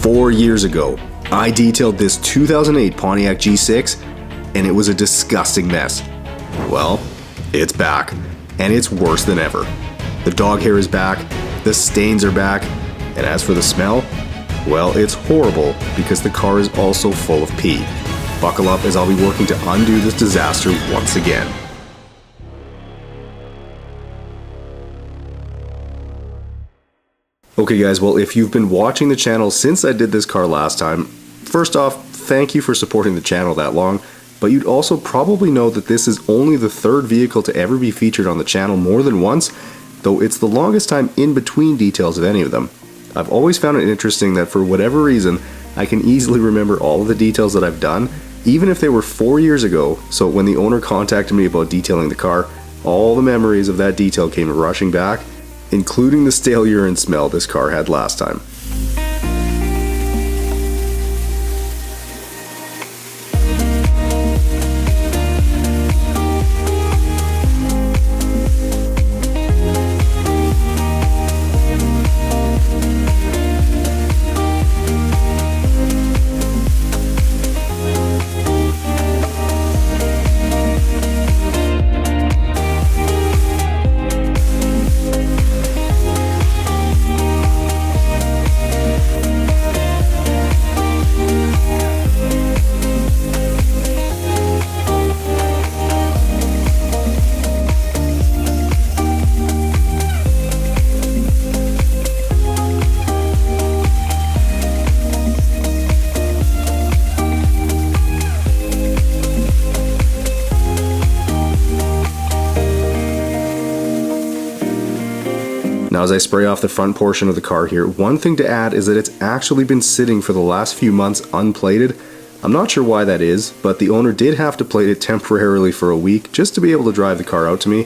4 years ago, I detailed this 2008 Pontiac G6, and it was a disgusting mess. Well, it's back, and it's worse than ever. The dog hair is back, the stains are back, and as for the smell, well, it's horrible because the car is also full of pee. Buckle up as I'll be working to undo this disaster once again. Okay guys, well if you've been watching the channel since I did this car last time, first off, thank you for supporting the channel that long, but you'd also probably know that this is only the third vehicle to ever be featured on the channel more than once, though it's the longest time in between details of any of them. I've always found it interesting that for whatever reason, I can easily remember all of the details that I've done, even if they were 4 years ago, so when the owner contacted me about detailing the car, all the memories of that detail came rushing back, including the stale urine smell this car had last time. Now as I spray off the front portion of the car here, one thing to add is that it's actually been sitting for the last few months unplated. I'm not sure why that is, but the owner did have to plate it temporarily for a week just to be able to drive the car out to me.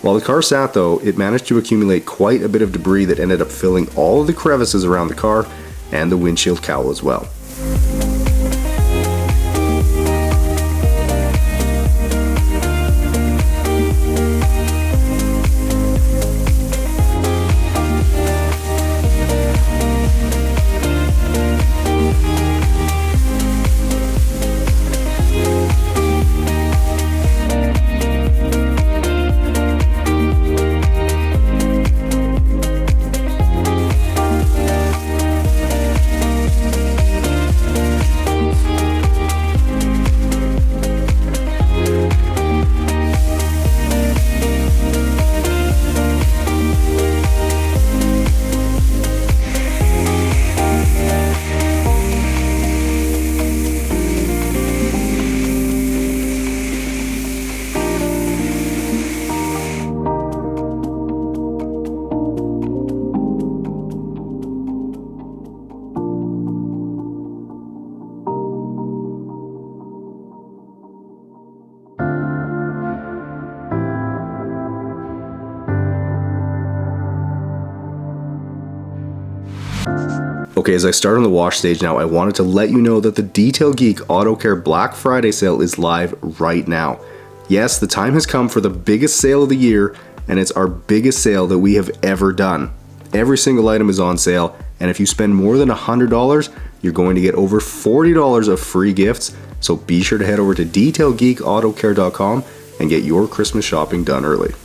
While the car sat though, it managed to accumulate quite a bit of debris that ended up filling all of the crevices around the car and the windshield cowl as well. Okay, as I start on the wash stage now, I wanted to let you know that the Detail Geek AutoCare Black Friday sale is live right now. Yes, the time has come for the biggest sale of the year, and it's our biggest sale that we have ever done. Every single item is on sale, and if you spend more than $100, you're going to get over $40 of free gifts, so be sure to head over to detailgeekautocare.com and get your Christmas shopping done early.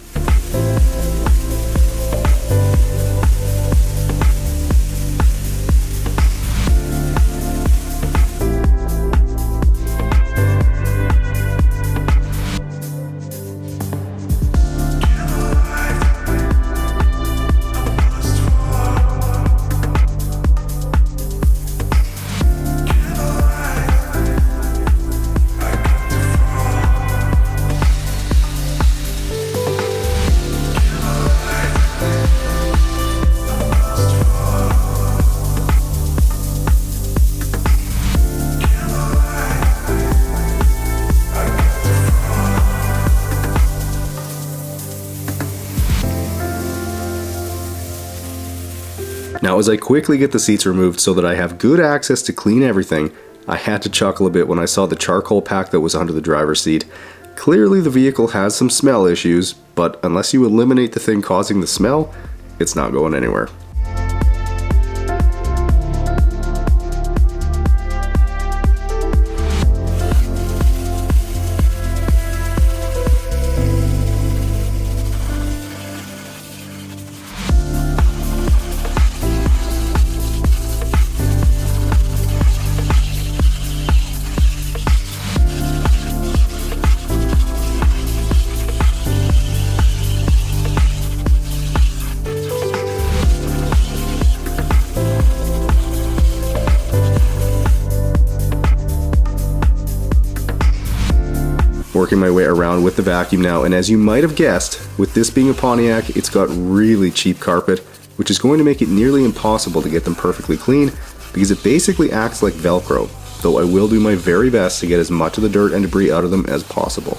Now as I quickly get the seats removed so that I have good access to clean everything, I had to chuckle a bit when I saw the charcoal pack that was under the driver's seat. Clearly the vehicle has some smell issues, but unless you eliminate the thing causing the smell, it's not going anywhere. working my way around with the vacuum now, and as you might have guessed, with this being a Pontiac, it's got really cheap carpet, which is going to make it nearly impossible to get them perfectly clean, because it basically acts like Velcro, though I will do my very best to get as much of the dirt and debris out of them as possible.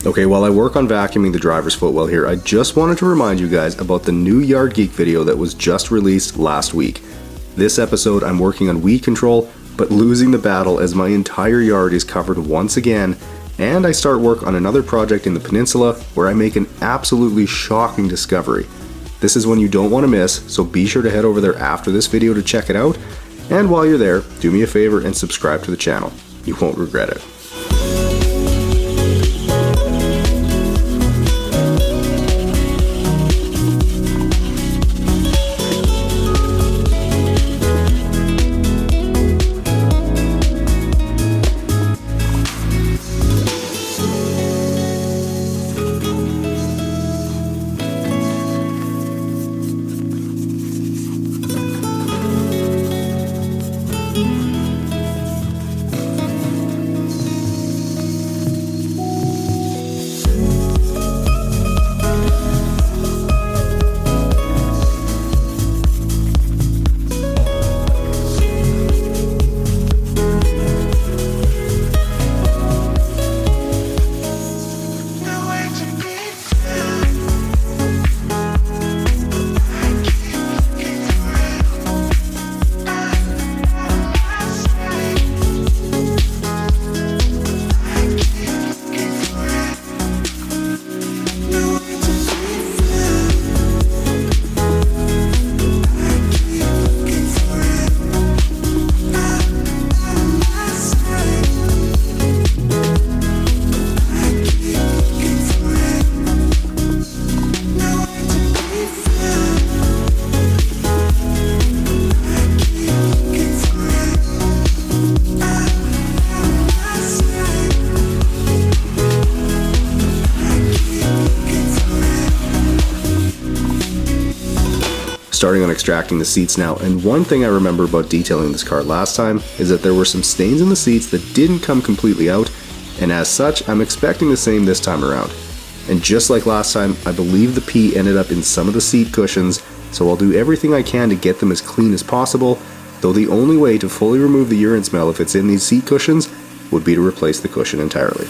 Okay, while I work on vacuuming the driver's footwell here, I just wanted to remind you guys about the new Yard Geek video that was just released last week. This episode I'm working on weed control, but losing the battle as my entire yard is covered once again, and I start work on another project in the peninsula where I make an absolutely shocking discovery. This is one you don't want to miss, so be sure to head over there after this video to check it out, and while you're there, do me a favor and subscribe to the channel. You won't regret it. Starting on extracting the seats now, and one thing I remember about detailing this car last time is that there were some stains in the seats that didn't come completely out, and as such I'm expecting the same this time around. And just like last time, I believe the pee ended up in some of the seat cushions, so I'll do everything I can to get them as clean as possible, though the only way to fully remove the urine smell if it's in these seat cushions would be to replace the cushion entirely.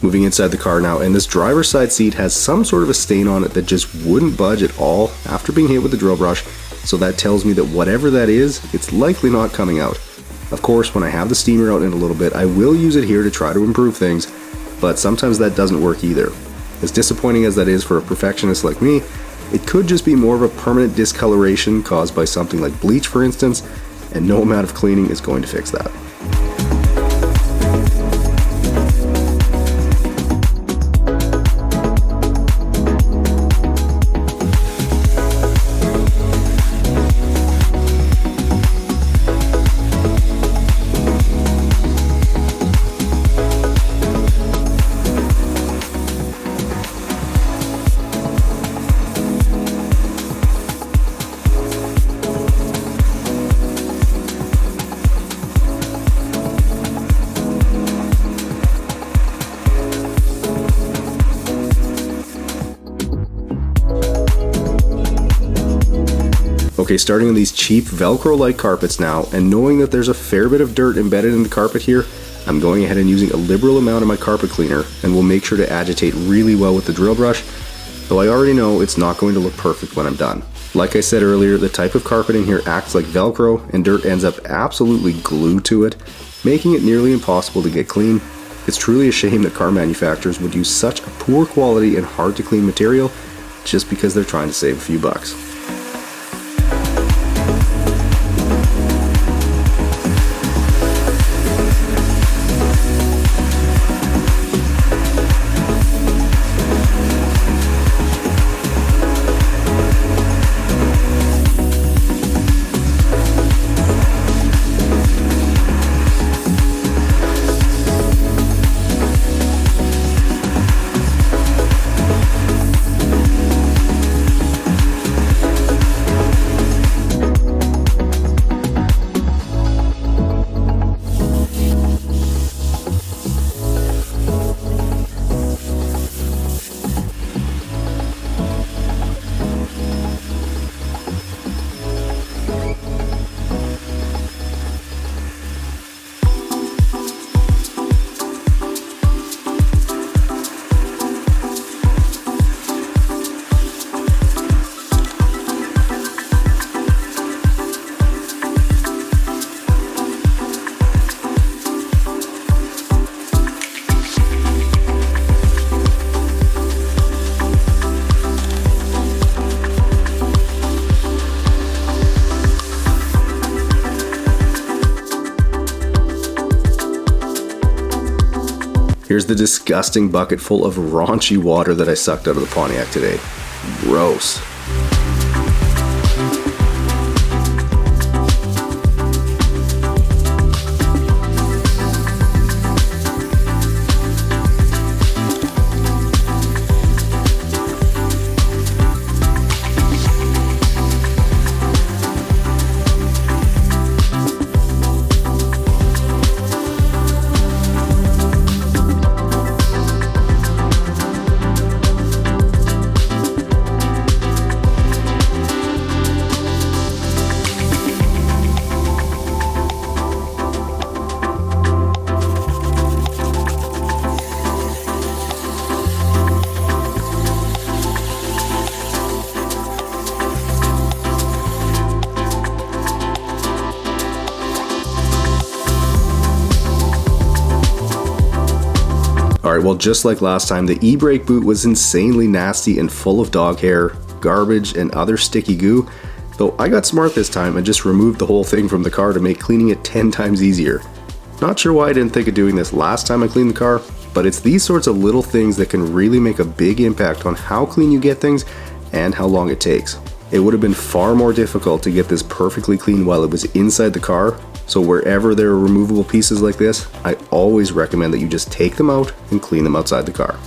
Moving inside the car now, and this driver's side seat has some sort of a stain on it that just wouldn't budge at all after being hit with the drill brush, so that tells me that whatever that is, it's likely not coming out. Of course, when I have the steamer out in a little bit, I will use it here to try to improve things, but sometimes that doesn't work either. As disappointing as that is for a perfectionist like me, it could just be more of a permanent discoloration caused by something like bleach, for instance, and no amount of cleaning is going to fix that. Okay, starting on these cheap Velcro-like carpets now, and knowing that there's a fair bit of dirt embedded in the carpet here, I'm going ahead and using a liberal amount of my carpet cleaner, and will make sure to agitate really well with the drill brush, though I already know it's not going to look perfect when I'm done. Like I said earlier, the type of carpeting here acts like Velcro, and dirt ends up absolutely glued to it, making it nearly impossible to get clean. It's truly a shame that car manufacturers would use such a poor quality and hard to clean material just because they're trying to save a few bucks. Here's the disgusting bucket full of raunchy water that I sucked out of the Pontiac today. Gross. Alright, well, just like last time, the e-brake boot was insanely nasty and full of dog hair, garbage, and other sticky goo, though I got smart this time and just removed the whole thing from the car to make cleaning it 10 times easier. Not sure why I didn't think of doing this last time I cleaned the car, but it's these sorts of little things that can really make a big impact on how clean you get things and how long it takes. It would have been far more difficult to get this perfectly clean while it was inside the car, so wherever there are removable pieces like this, I always recommend that you just take them out and clean them outside the car.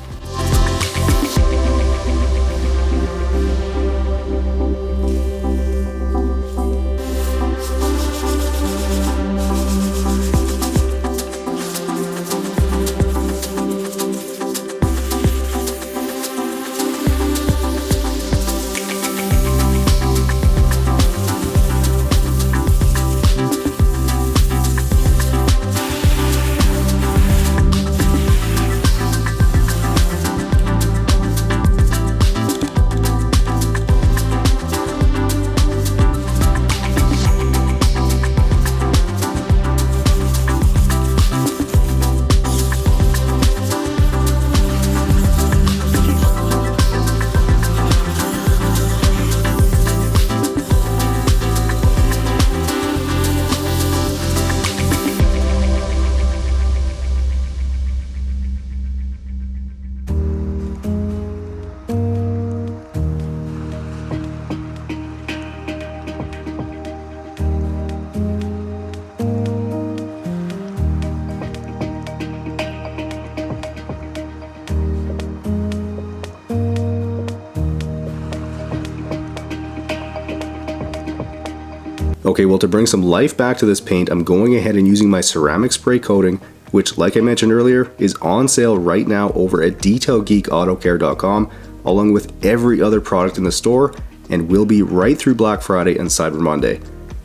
Okay, well, to bring some life back to this paint, I'm going ahead and using my ceramic spray coating, which, like I mentioned earlier, is on sale right now over at detailgeekautocare.com, along with every other product in the store, and will be right through Black Friday and Cyber Monday.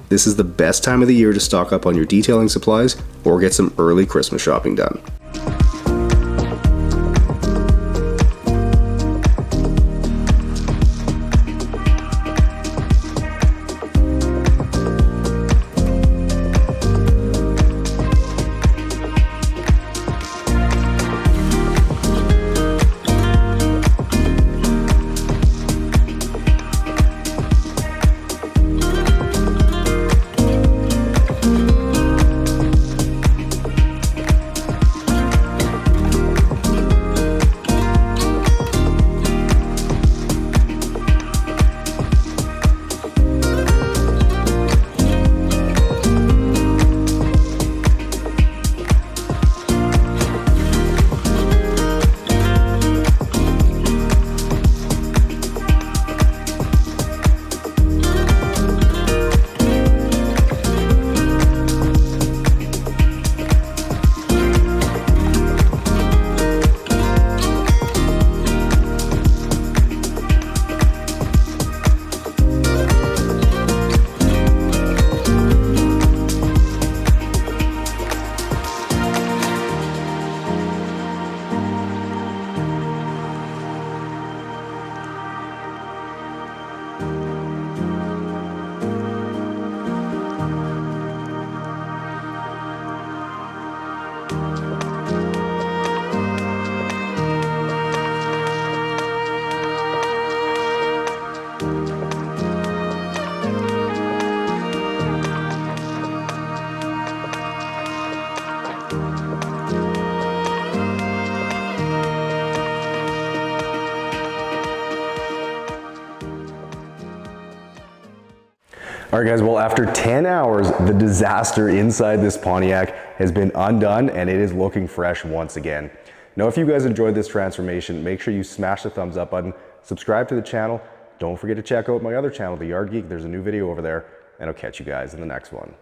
This is the best time of the year to stock up on your detailing supplies or get some early Christmas shopping done. All right guys, well after 10 hours, the disaster inside this Pontiac has been undone and it is looking fresh once again. Now if you guys enjoyed this transformation, make sure you smash the thumbs up button, subscribe to the channel, don't forget to check out my other channel, The Yard Geek. There's a new video over there, and I'll catch you guys in the next one.